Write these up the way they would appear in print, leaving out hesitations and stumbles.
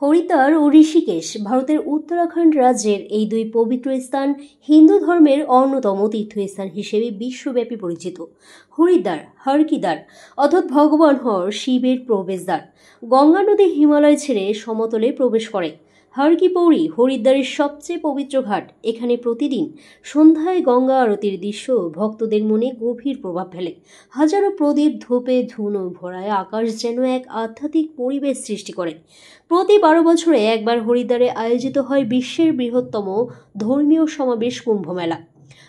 হরিদ্বার ও ঋষিকেশ ভারতের উত্তরাখণ্ড রাজ্যের এই দুই পবিত্র স্থান হিন্দু ধর্মের অন্যতম তীর্থস্থান হিসেবে বিশ্বব্যাপী পরিচিত। হরিদ্বার হরকিদার অর্থাৎ ভগবান হর শিবের প্রবেশদ্বার। গঙ্গা নদী হিমালয় ছেড়ে সমতলে প্রবেশ করে। হর কি পৌরি হরিদ্বারের সবচেয়ে পবিত্র ঘাট। এখানে প্রতিদিন সন্ধ্যায় গঙ্গা আরতির দৃশ্য ভক্তদের মনে গভীর প্রভাব ফেলে। হাজারো প্রদীপ ধূপে ধুনো ভরায় আকাশ যেন এক আধ্যাত্মিক পরিবেশ সৃষ্টি করে। প্রতি 12 বছরে একবার হরিদ্বারে আয়োজিত হয় বিশ্বের বৃহত্তম ধর্মীয় সমাবেশ কুম্ভমেলা।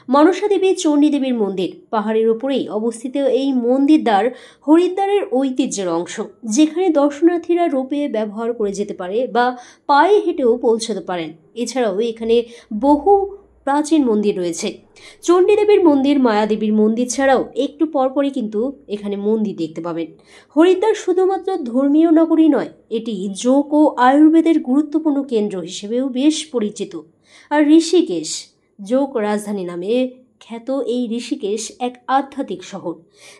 মনসা দেবী চণ্ডী দেবীর মন্দির পাহাড়ের উপরেই অবস্থিত। এই মন্দির দ্বার হরিদ্বারের ঐতিহ্যের অংশ, যেখানে দর্শনার্থীরা রোপে ব্যবহার করে যেতে পারে বা পায়ে হেঁটেও পৌঁছতে পারেন। এছাড়াও এখানে বহু প্রাচীন মন্দির রয়েছে। চণ্ডী দেবীর মন্দির, মায়া দেবীর মন্দির ছাড়াও একটু পরপরই কিন্তু এখানে মন্দির দেখতে পাবেন। হরিদ্বার শুধুমাত্র ধর্মীয় নগরী নয়, এটি যোগ ও আয়ুর্বেদের গুরুত্বপূর্ণ কেন্দ্র হিসেবেও বেশ পরিচিত। আর ঋষিকেশ, যোগ রাজধানী নামে খ্যাত এই ঋষিকেশ এক আধ্যাত্মিক শহর,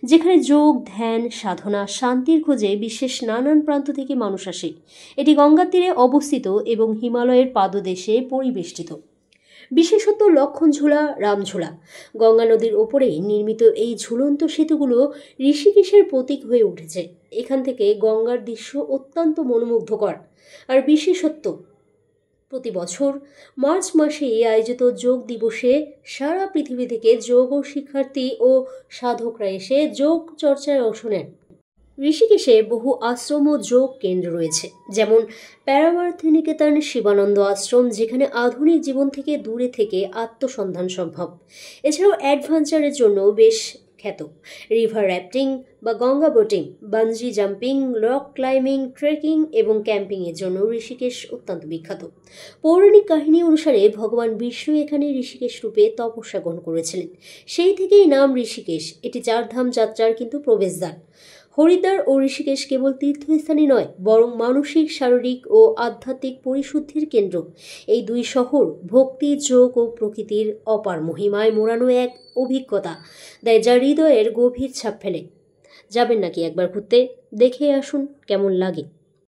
যেখানে যোগ, ধ্যান, সাধনা, শান্তির খোঁজে বিশ্বের নানান প্রান্ত থেকে মানুষ আসে। এটি গঙ্গার তীরে অবস্থিত এবং হিমালয়ের পাদদেশে পরিবেষ্টিত। বিশেষত লক্ষণঝুলা, রামঝুলা, গঙ্গা নদীর ওপরেই নির্মিত এই ঝুলন্ত সেতুগুলো ঋষিকেশের প্রতীক হয়ে উঠেছে। এখান থেকে গঙ্গার দৃশ্য অত্যন্ত মনোমুগ্ধকর। আর বিশেষত্ব, প্রতি বছর মার্চ মাসে আয়োজিত যোগ দিবসে সারা পৃথিবী থেকে যোগ ও শিক্ষার্থী ও সাধকরা এসে যোগ চর্চায় অংশ নেন। ঋষিকেশে বহু আশ্রম ও যোগ কেন্দ্র রয়েছে, যেমন প্যারামার্থিনিকেতন শিবানন্দ আশ্রম, যেখানে আধুনিক জীবন থেকে দূরে থেকে আত্মসন্ধান সম্ভব। এছাড়াও অ্যাডভেঞ্চারের জন্য বেশ খ্যাত রিভার র্যাফটিং বা Ganga boating, bungee jumping, rock climbing, trekking এবং ক্যাম্পিংয়ের জন্য ঋষিকেশ অত্যন্ত বিখ্যাত। পৌরাণিক কাহিনী অনুসারে ভগবান বিষ্ণু এখানে ঋষিকেশ রূপে তপস্যা গ্রহণ করেছিলেন। সেই থেকেই নাম ঋষিকেশ। এটি চারধাম যাত্রার কিন্তু প্রবেশদ্বার। হরিদ্বার ও ঋষিকেশ কেবল তীর্থস্থানই নয়, বরং মানসিক, শারীরিক ও আধ্যাত্মিক পরিশুদ্ধির কেন্দ্র। এই দুই শহর ভক্তি, যোগ ও প্রকৃতির অপার মহিমায় মোড়ানো এক অভিজ্ঞতা দেয়, যা হৃদয়ের গভীর ছাপ ফেলে। যাবেন নাকি একবার ঘুরতে? দেখে আসুন কেমন লাগে।